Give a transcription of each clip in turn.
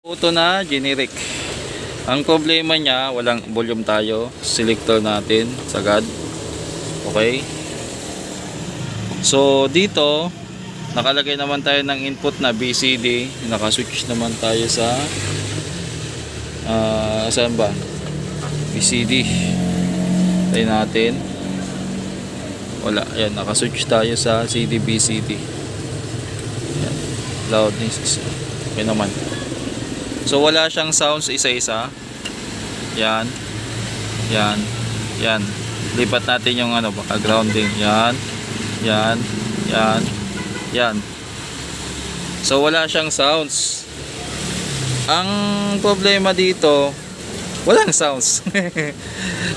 Auto na generic. Ang problema niya, walang volume tayo. Selector natin sagad. Okay. So dito nakalagay naman tayo ng input na BCD. Naka-switch naman tayo sa saan ba? BCD. Tayo natin. Wala. Ayan, naka-switch tayo sa CD BCD. Ayan. Loudness. Okay naman. So wala siyang sounds isa-isa. Yan. Yan. Yan. Lipat natin yung ano baka grounding. Yan. Yan. Yan. Yan. So wala siyang sounds. Ang problema dito, walang sounds.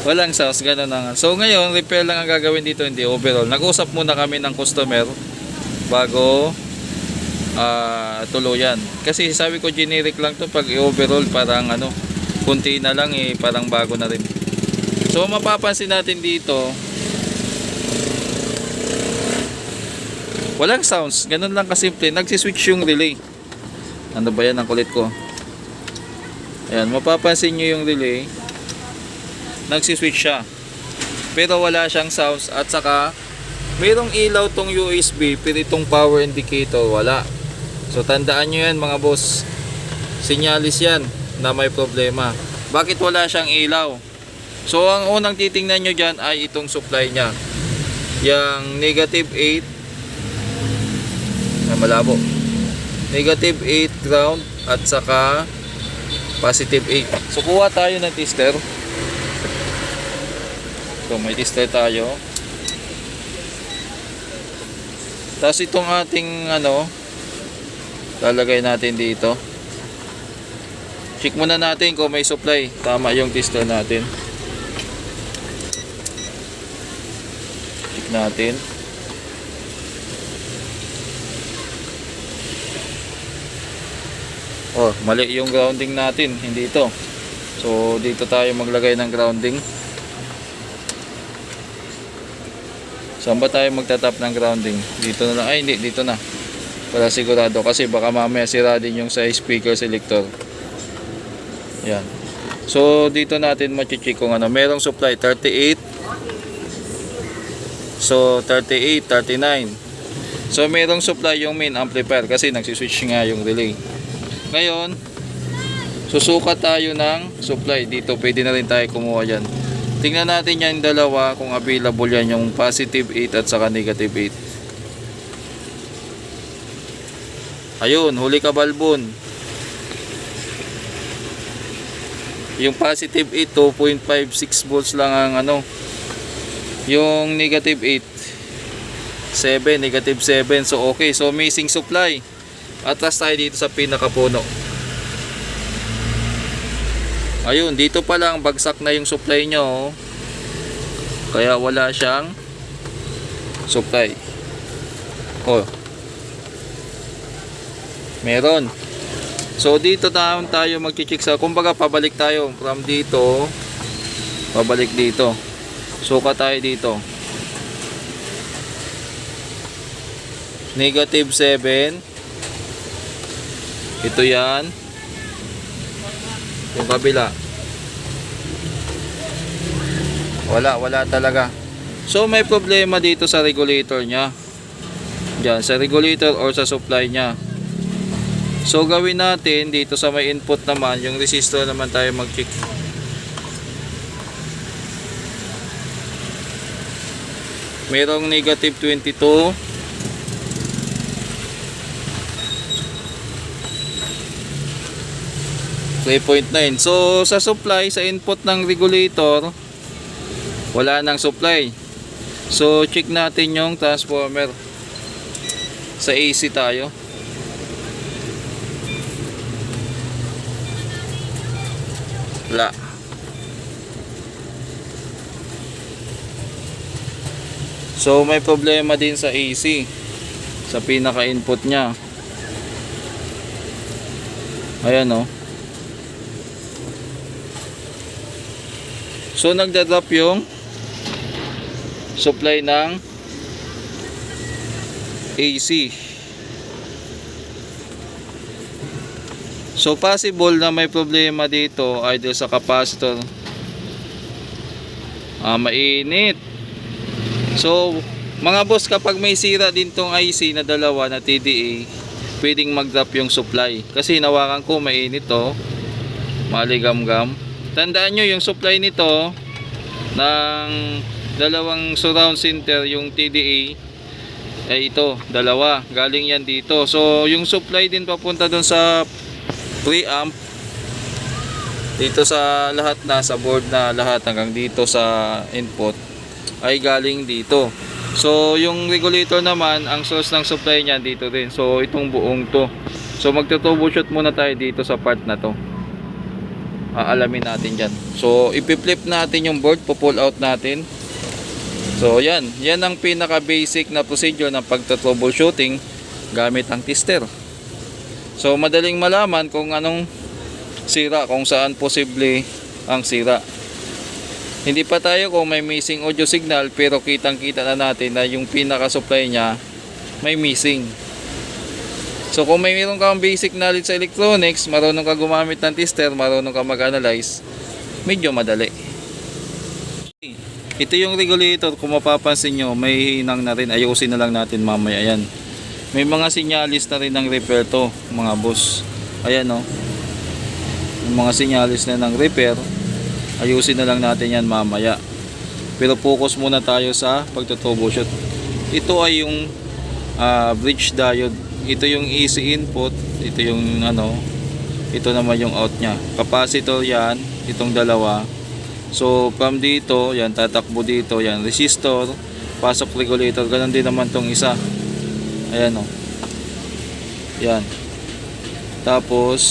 Walang sounds, ganun na nga. So ngayon, repair lang ang gagawin dito, hindi overall. Nag-usap muna kami ng customer bago tuluyan. Kasi sabi ko generic lang to, pag i-overall parang ano, kunti na lang parang bago na rin. So mapapansin natin dito, walang sounds, ganun lang kasimple. Nagsiswitch yung relay. Ano ba yan, ang kulit ko. Ayan, mapapansin nyo yung relay, nagsiswitch siya pero wala siyang sounds. At saka mayroong ilaw tong USB pero itong power indicator wala. So tandaan nyo yan mga boss, sinyalis yan na may problema. Bakit wala siyang ilaw? So ang unang titingnan nyo dyan ay itong supply nya, yung negative 8 na malabo, negative 8 ground at saka positive 8. So kuha tayo ng tester. So may tester tayo. Tapos itong ating ano, lalagay natin dito. Check muna natin kung may supply. Tama yung tester natin. Check natin. Oh, mali yung grounding natin, hindi ito. So dito tayo maglagay ng grounding. Saan ba tayo magtatap ng grounding? Dito na lang. Ay hindi, dito na. Para sigurado, kasi baka mamaya sira din yung sa speaker selector. Yan. So dito natin machi-check kung ano. Merong supply 38. So 38, 39. So merong supply yung main amplifier kasi nagsiswitch nga yung relay. Ngayon, susukat tayo ng supply. Dito pwede na rin tayo kumuha yan. Tingnan natin yan dalawa kung available yan, yung positive 8 at saka negative 8. Ayun, huli ka balbon. Yung positive 8, 2.56 volts lang ang ano. Yung negative 8, 7, negative 7. So okay, so missing supply. Atras tayo dito sa pinakapuno. Ayun, dito pa lang bagsak na yung supply nyo. Kaya wala siyang supply. Oh, meron. So dito tayo magchi-check sa, kumbaga pabalik tayo from dito, pabalik dito. Suka tayo dito. Negative 7. Ito yan. Yung kabila. Wala talaga. So may problema dito sa regulator nya. Diyan, sa regulator or sa supply nya. So gawin natin dito sa may input naman, yung resistor naman tayo mag-check. Merong negative 22. .9. So sa supply, sa input ng regulator wala nang supply. So check natin yung transformer. Sa AC tayo. Wala. So may problema din sa AC, sa pinaka input nya. Ayan o. So nagda-drop yung supply ng AC. So possible na may problema dito either sa capacitor, mainit. So mga boss, kapag may sira din tong IC na dalawa na TDA, pwedeng mag-drop yung supply. Kasi hinawakan ko, mainit to, maligam-gam. Tandaan nyo yung supply nito ng dalawang surround center, yung TDA ay ito, dalawa, galing yan dito. So yung supply din papunta dun sa preamp, dito sa lahat na, sa board na lahat hanggang dito sa input ay galing dito. So yung regulator naman, ang source ng supply niya dito din. So itong buong to. So magto-troubleshoot muna tayo dito sa part na to. Aalamin natin dyan. So ipi-flip natin yung board, pull out natin. So yan ang pinaka basic na procedure ng pagto-troubleshooting gamit ang tester. So madaling malaman kung anong sira, kung saan posible ang sira. Hindi pa tayo kung may missing audio signal, pero kitang kita na natin na yung pinaka supply niya may missing. So kung mayroon kang basic knowledge sa electronics, marunong ka gumamit ng tester, marunong ka mag-analyze, medyo madali. Ito yung regulator, kung mapapansin nyo, may hinang na rin. Ayusin na lang natin mamaya. Ayan, may mga sinyalis na rin ng repair to mga boss. Ayan o, yung mga sinyalis na ng repair. Ayusin na lang natin yan mamaya. Pero focus muna tayo sa pagto-troubleshoot. Ito ay yung bridge diode. Ito yung AC input. Ito yung ito naman yung out nya. Capacitor yan, itong dalawa. So from dito, yan tatakbo dito, yan resistor, pasok regulator. Ganon din naman tong isa. Ayan o. Yan. Tapos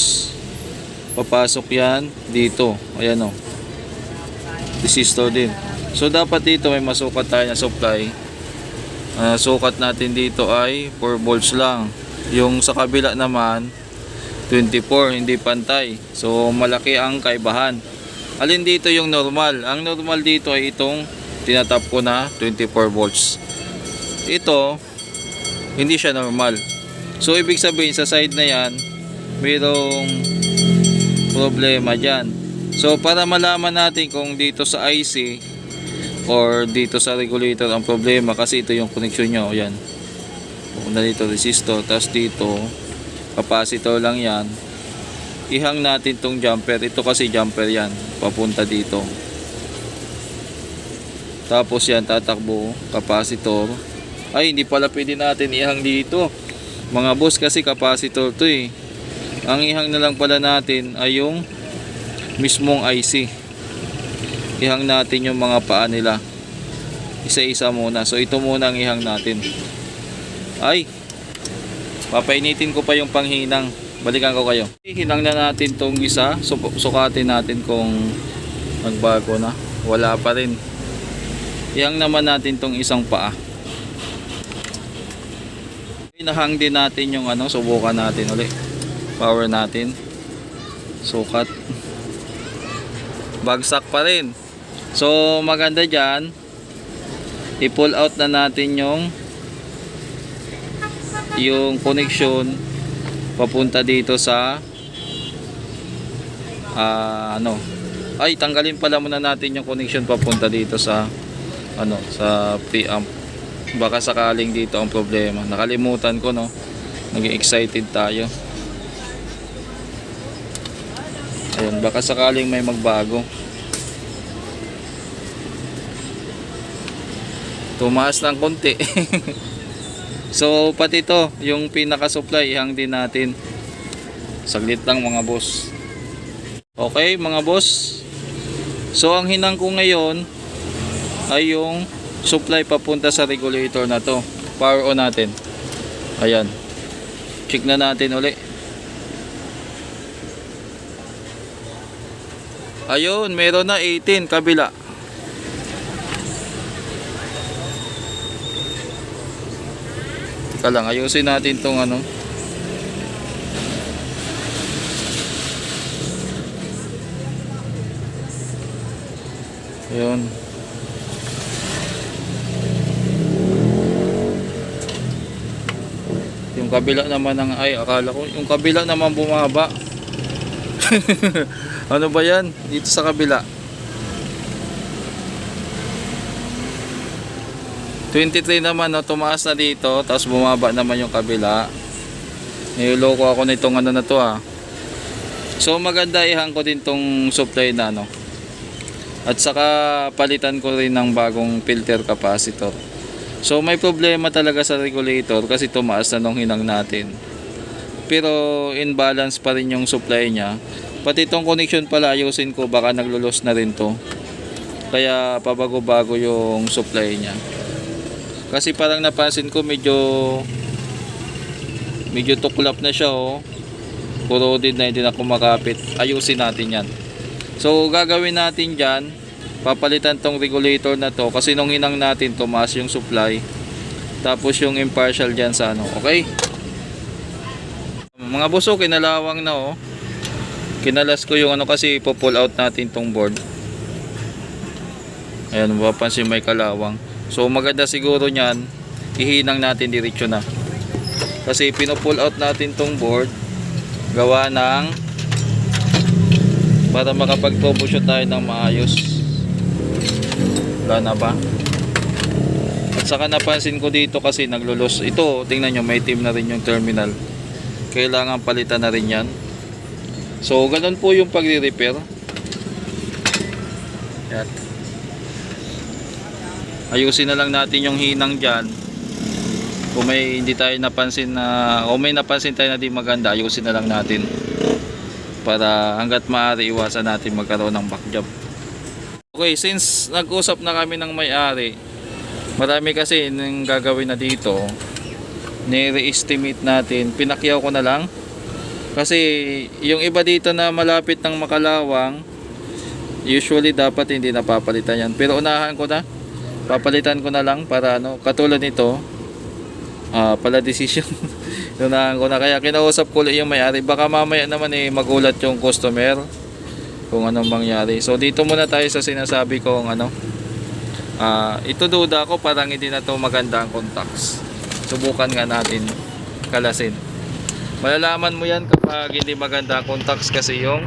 papasok yan dito. Ayan o. Resistor din. So dapat dito may masukat tayo na supply. Sukat natin dito ay 4 volts lang. Yung sa kabila naman 24, hindi pantay. So malaki ang kaibahan. Alin dito yung normal? Ang normal dito ay itong tinatap ko na 24 volts. Ito hindi siya normal. So ibig sabihin sa side na yan mayroong problema dyan. So para malaman natin kung dito sa IC or dito sa regulator ang problema, kasi ito yung connection nyo, yan. Pupunta dito resistor, tapos dito capacitor lang yan. Ihang natin tong jumper, ito kasi jumper yan, papunta dito. Tapos yan tatakbo, capacitor. Ay, hindi pala pwede natin ihang dito mga boss, kasi capacitor to eh. Ang ihang na lang pala natin ay yung mismong IC. Ihang natin yung mga paa nila isa-isa muna. So ito muna ang ihang natin. Ay, papainitin ko pa yung panghinang. Balikan ko kayo. Hinang na natin tong isa. Sukatin natin kung nagbago na. Wala pa rin. Ihang naman natin tong isang paa. Inahang din natin yung subukan natin ulit. Power natin. Sukat. Bagsak pa rin. So maganda dyan, i-pull out na natin yung connection papunta dito sa ay, tanggalin pala muna natin yung connection papunta dito sa sa preamp. Baka sakaling dito ang problema. Nakalimutan ko, naging excited tayo. Ayun, baka sakaling may magbago. Tumaas ng konti. So pati ito, yung pinaka supply, ihang din natin. Saglit lang mga boss. Okay mga boss. So ang hinang ko ngayon ay yung supply papunta sa regulator na to. Power on natin. Ayan. Check na natin uli. Ayun, meron na 18 kabila. Teka lang, ayusin natin tong ayun. Yung kabila naman akala ko yung kabila naman bumaba. Ano ba yan? Dito sa kabila. 23 naman, no? Tumaas na dito, tapos bumaba naman yung kabila. Niloloko ako nitong ano na to, ha. So maganda ihan ko din tong supply na, no. At saka palitan ko rin ng bagong filter capacitor. So may problema talaga sa regulator kasi tumaas na nung hinang natin. Pero in balance pa rin yung supply niya. Pati itong connection pala ayusin ko, baka naglulos na rin to. Kaya pabago-bago yung supply niya. Kasi parang napansin ko medyo tuklap na siya, oh. Corroded na, hindi na kumakapit. Ayusin natin yan. So gagawin natin dyan, papalitan tong regulator na to kasi nung hinang natin tumaas yung supply. Tapos yung impartial dyan sa ano. Okay? Mga boss, kinalawang na, oh. Kinalas ko yung ano kasi ipo-pull out natin tong board. Ayan, mapapansin may kalawang. So maganda siguro niyan, ihinang natin diretso na. Kasi pino-pull out natin tong board gawa ng para makapag-troubleshoot tayo ng maayos. Wala na ba? At saka napansin ko dito kasi naglulos. Ito, tingnan nyo, may team na rin yung terminal. Kailangan palitan na rin yan. So ganun po yung pagre-repair. Yan. Ayusin na lang natin yung hinang dyan. Kung may hindi tayo napansin na, o may napansin tayo na di maganda, ayusin na lang natin. Para hanggat maaari iwasan natin magkaroon ng back job. Okay, since nag-usap na kami ng may-ari, marami kasi yung gagawin na dito. Ni-re-estimate natin, pinakyaw ko na lang. Kasi yung iba dito na malapit ng Makalawang, usually dapat hindi napapalitan yan. Pero unahan ko na. Papalitan ko na lang para ano, katulad nito pala decision. Unahan ko na, kaya kinausap ko yung may-ari, baka mamaya naman magulat yung customer kung anong mangyari. So dito muna tayo sa sinasabi kong ano, ito duda ko parang hindi na to maganda ang contacts. Subukan nga natin kalasin. Malalaman mo yan kapag hindi maganda ang contacts kasi yung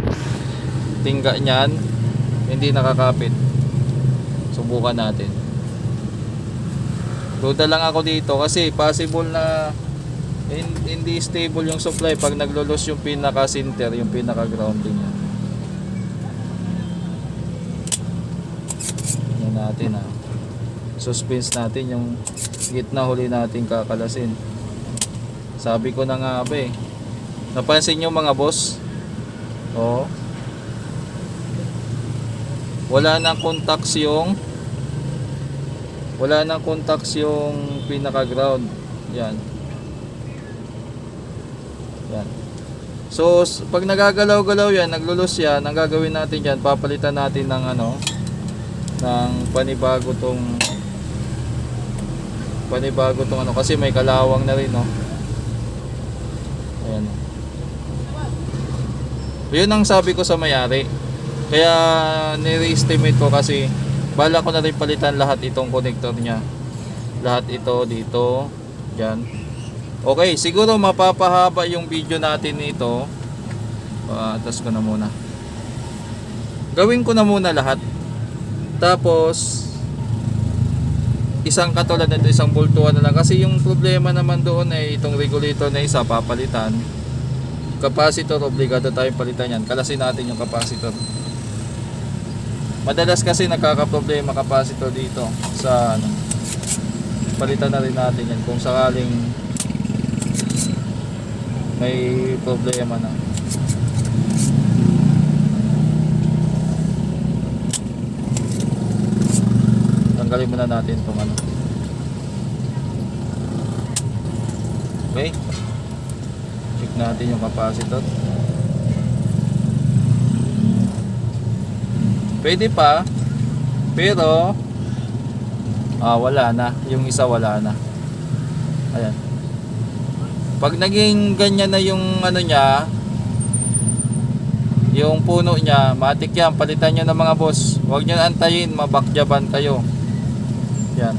tingga niyan hindi nakakapit. Subukan natin. Duda lang ako dito kasi possible na hindi stable yung supply pag naglulos yung pinaka center, yung pinaka grounding niya. Yan natin, ha. Suspense natin yung gitna, huli natin kakalasin. Sabi ko na nga ba, napansin nyo mga boss, oh, wala nang contacts yung pinaka ground. Yan. Yan. So pag nagagalaw-galaw yan, naglulos yan, ang gagawin natin yan, papalitan natin ng ano, ng panibago tong ano, kasi may kalawang na rin, no. Ayan. Yun ang sabi ko sa may-ari. Kaya ni-re-estimate ko kasi bala ko na rin palitan lahat itong connector niya. Lahat ito dito, diyan. Okay, siguro mapapahaba yung video natin nito. Atas ko na muna. Gawin ko na muna lahat. Tapos isang katulad nito, isang bultuhan na lang kasi yung problema naman doon ay itong regulator na isa papalitan. Capacitor, obligado tayong palitan yan. Kalasin natin yung capacitor. Madalas kasi nagkakaproblema capacitor dito sa ano. Palitan na rin natin yan kung sakaling may problema na. Tanggalin muna natin itong ano. Okay, check natin yung capacitor. Pwede pa, pero wala na, yung isa wala na. Ayan. Pag naging ganyan na yung ano niya, yung puno niya, matik yan, palitan nyo na mga boss. Huwag nyo antayin, mabakjaban kayo. Yan.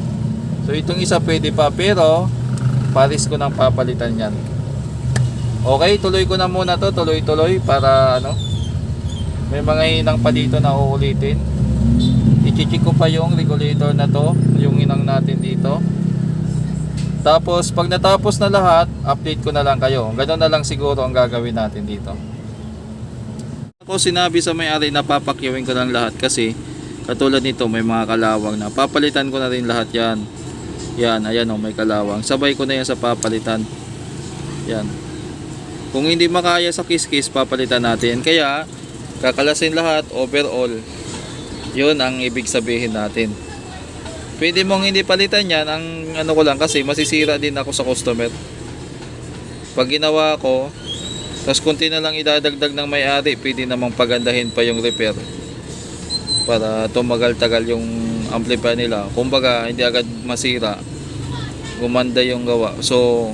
So itong isa pwede pa, pero paris ko nang papalitan yan. Okay, tuloy ko na muna to, tuloy-tuloy para ano, may mga hinang pa dito na uulitin. I-check ko pa yung regulator na to, yung hinang natin dito. Tapos pag natapos na lahat, update ko na lang kayo. Ganun na lang siguro ang gagawin natin dito. Ako sinabi sa may-ari na papakyawin ko lang lahat kasi katulad nito may mga kalawang na papalitan ko na rin lahat yan. Yan, ayan may kalawang. Sabay ko na yan sa papalitan. Yan. Kung hindi makaya sa kiss-kiss, papalitan natin. Kaya kakalasin lahat overall. Yun ang ibig sabihin natin. Pwede mong hindi palitan yan, ang ano ko lang kasi masisira din ako sa customer. Pag ginawa ko, tapos kunti na lang idadagdag ng may-ari, pwede namang pagandahin pa yung repair para tumagal-tagal yung amplifier nila. Kumbaga, hindi agad masira, gumanda yung gawa. So,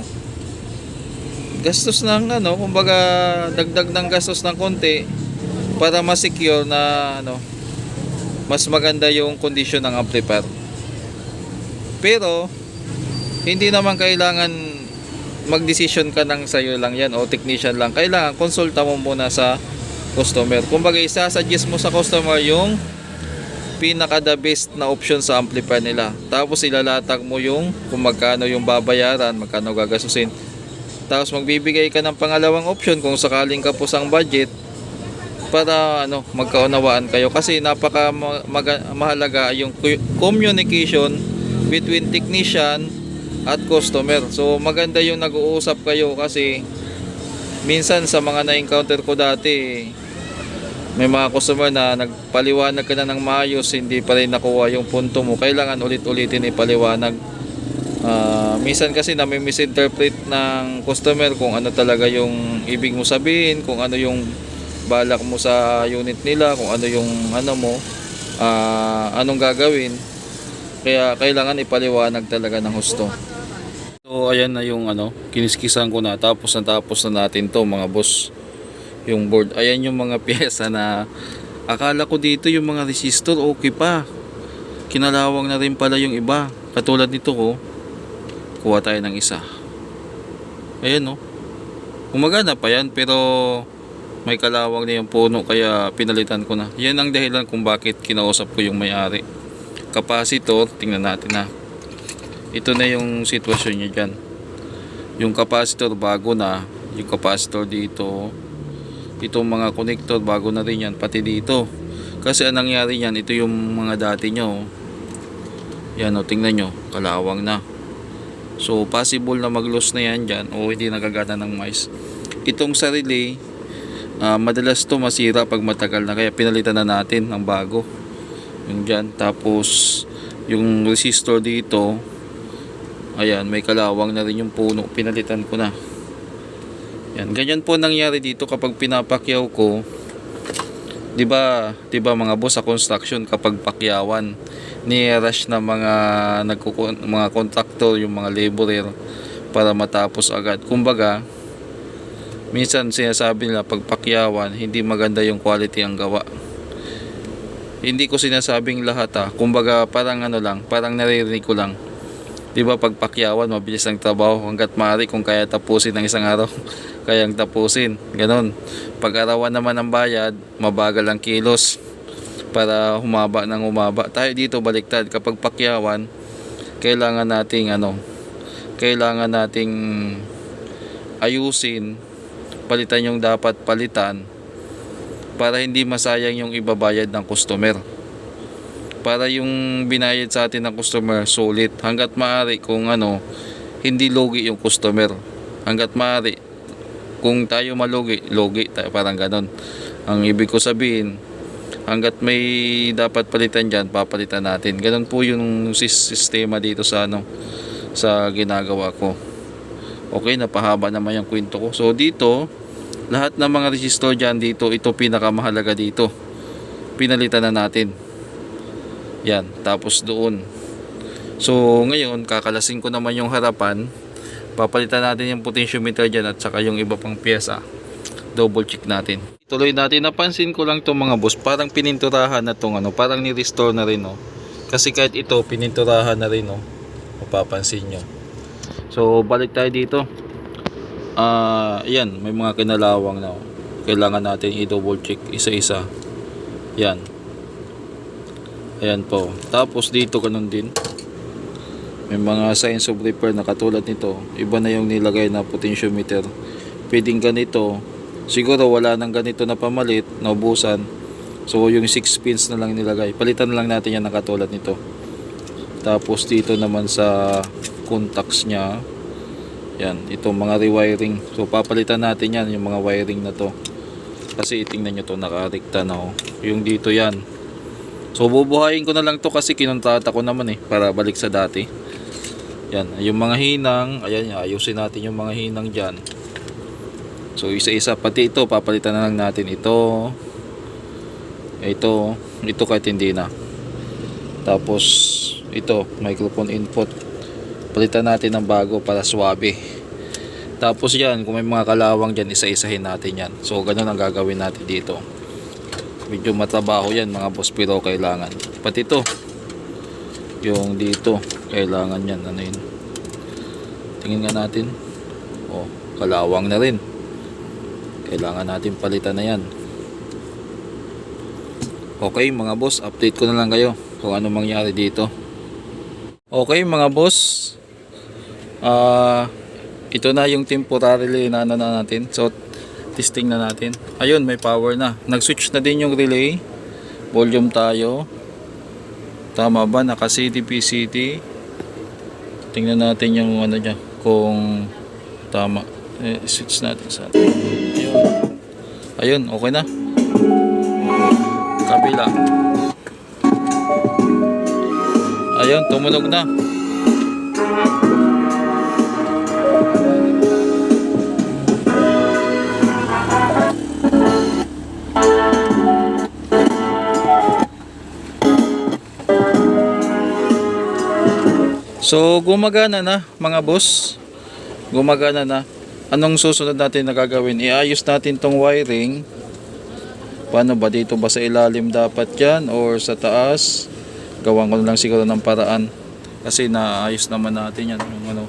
gastos ng kumbaga dagdag ng gastos ng konti para ma-secure na mas maganda yung condition ng amplifier. Pero hindi naman kailangan mag-decision ka nang sa'yo lang yan o technician lang. Kailangan konsulta mo muna sa customer. Kumbaga isa-suggest mo sa customer yung pinaka the best na option sa amplifier nila. Tapos ilalatag mo yung kung magkano yung babayaran, magkano gagastusin. Tapos magbibigay ka ng pangalawang option kung sakaling kapos ang budget para magkaunawaan kayo. Kasi napaka mahalaga yung communication between technician at customer. So maganda yung nag-uusap kayo kasi minsan sa mga na-encounter ko dati, may mga customer na nagpaliwanag ka na ng maayos, hindi pa rin nakuha yung punto mo. Kailangan ulit-ulitin ipaliwanag. Minsan kasi nami-misinterpret ng customer kung ano talaga yung ibig mo sabihin, kung ano yung balak mo sa unit nila, kung ano yung anong gagawin. Kaya kailangan ipaliwanag talaga ng husto. So ayan na yung kiniskisan ko na, tapos na natin to mga boss. Yung board, ayan yung mga pyesa na akala ko dito yung mga resistor okay pa, kinalawang na rin pala yung iba. Katulad nito kuha tayo ng isa, ayan gumagana pa yan pero may kalawang na yung puno kaya pinalitan ko na. Yan ang dahilan kung bakit kinausap ko yung may-ari. Capacitor, tingnan natin na. Ito na yung sitwasyon niya dyan. Yung capacitor bago na, yung capacitor dito, itong mga connector bago na rin yan, pati dito. Kasi ang nangyari yan, ito yung mga dati nyo. Yan tingnan nyo, kalawang na. So possible na mag-loss na yan dyan o hindi nagagana ng mais. Itong sa relay, madalas to masira pag matagal na, kaya pinalitan na natin ng bago. Yung dyan, tapos yung resistor dito, ayan, may kalawang na rin yung puno, pinalitan ko na. Yan, ganyan po nangyari dito kapag pinapakyaw ko. 'Di ba mga boss sa construction, kapag pakyawan, ni-rush na mga contractor, yung mga laborer para matapos agad. Kumbaga, minsan sinasabi nila pag pakyawan, hindi maganda yung quality ang gawa. Hindi ko sinasabing lahat kumbaga parang parang naririnig ko lang. 'Di ba pag pakyawan, mabilis ang trabaho hangga't maaari, kung kaya tapusin ng isang araw, kayang tapusin. Ganon. Pag arawan naman ang bayad, mabagal ang kilos para humaba ng humaba. Tayo dito baliktad, kapag pakyawan, kailangan nating ayusin, palitan yung dapat palitan para hindi masayang yung ibabayad ng customer. Para yung binayad sa atin ng customer sulit. Hangga't maaari kung hindi lugi yung customer. Hangga't maaari kung tayo malugi, lugi tayo, parang ganon. Ang ibig ko sabihin, hangga't may dapat palitan dyan, papalitan natin. Ganon po yung sistema dito sa sa ginagawa ko. Okay, napahaba naman yung kwento ko. So dito, lahat ng mga resistor dyan dito, ito pinakamahalaga dito, pinalitan na natin. Yan, tapos doon. So ngayon, kakalasin ko naman yung harapan. Papalitan natin yung potentiometer dyan at saka yung iba pang pyesa. Double check natin. Tuloy natin. Napansin ko lang itong mga boss, parang pininturahan na itong parang ni-restore na rin Kasi kahit ito, pininturahan na rin mapapansin nyo. So balik tayo dito. Yan, may mga kinalawang na. Kailangan natin i-double check isa-isa. Yan. Ayan po. Tapos dito ganun din. May mga signs of repair na katulad nito. Iba na yung nilagay na potentiometer. Pwedeng ganito. Siguro wala nang ganito na pamalit, naubusan. So yung 6 pins na lang nilagay. Palitan na lang natin yan na katulad nito. Tapos dito naman sa contacts nya. Yan, itong mga rewiring. So papalitan natin yan, yung mga wiring na to. Kasi itingnan nyo to, nakarekta na oh. Yung dito yan. So bubuhayin ko na lang to kasi kinontrata ko naman para balik sa dati. Yan, yung mga hinang, ayan, ayusin natin yung mga hinang dyan. So isa-isa, pati ito papalitan na lang natin. Ito kahit hindi na. Tapos ito, microphone input, palitan natin ng bago para swabe. Tapos yan, kung may mga kalawang dyan, isa-isahin natin yan. So ganun ang gagawin natin dito. Medyo matrabaho yan mga boss, pero kailangan. Pati ito, yung dito, kailangan yan. Ano yun? Tingin nga natin. Oh, kalawang na rin. Kailangan natin palitan na yan. Okay mga boss, update ko na lang kayo kung ano mangyari dito. Okay mga boss, ito na yung temporary na ano na natin. So testing na natin. Ayun, may power na. Nag-switch na din yung relay. Volume tayo. Tama ba? Naka CD PCT. Tingnan natin yung ano niya kung tama. Switch natin sa ayun, okay na. Kabila. Ayun, tumunog na. So gumagana na mga boss. Gumagana na. Anong susunod natin na gagawin? Iayos natin tong wiring. Paano ba dito, ba sa ilalim dapat yan or sa taas? Gawan ko na lang siguro ng paraan. Kasi naayos naman natin yan yung ano.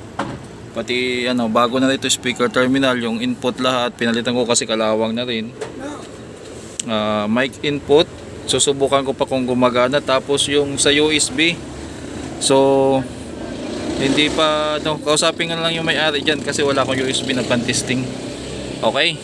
Pati ano, bago na rito speaker terminal, yung input lahat pinalitan ko kasi kalawang na rin. Mic input, susubukan ko pa kung gumagana. Tapos yung sa USB, so hindi pa, kausapin nga lang yung may-ari dyan kasi wala akong USB na pan-testing. Okay.